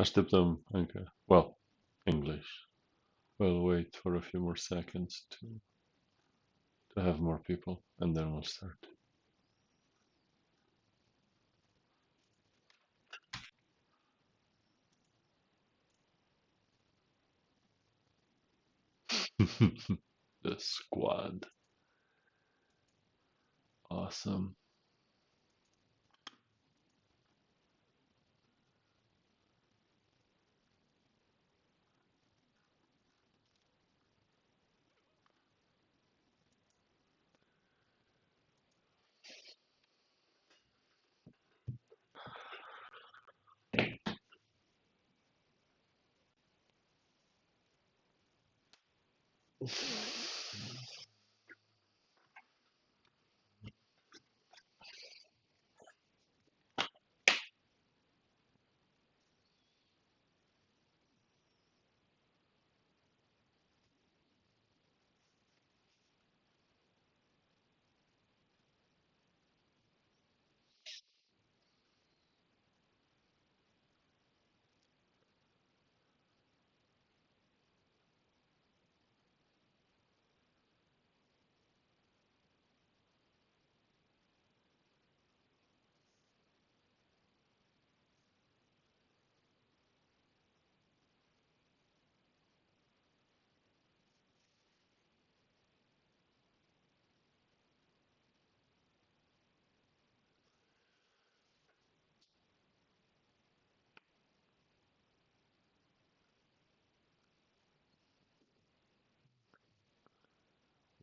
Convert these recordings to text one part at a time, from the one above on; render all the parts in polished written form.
Ashtyptum, okay. Well, English. We'll wait for a few more seconds to have more people, and then we'll start. The squad. Awesome.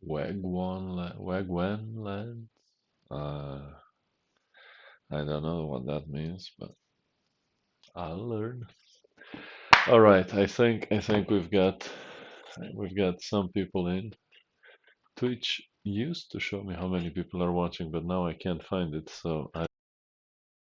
Wagwan land? Uh, I don't know what that means, but I'll learn. All right, I think we've got some people in. Twitch used to show me how many people are watching, but now I can't find it, so I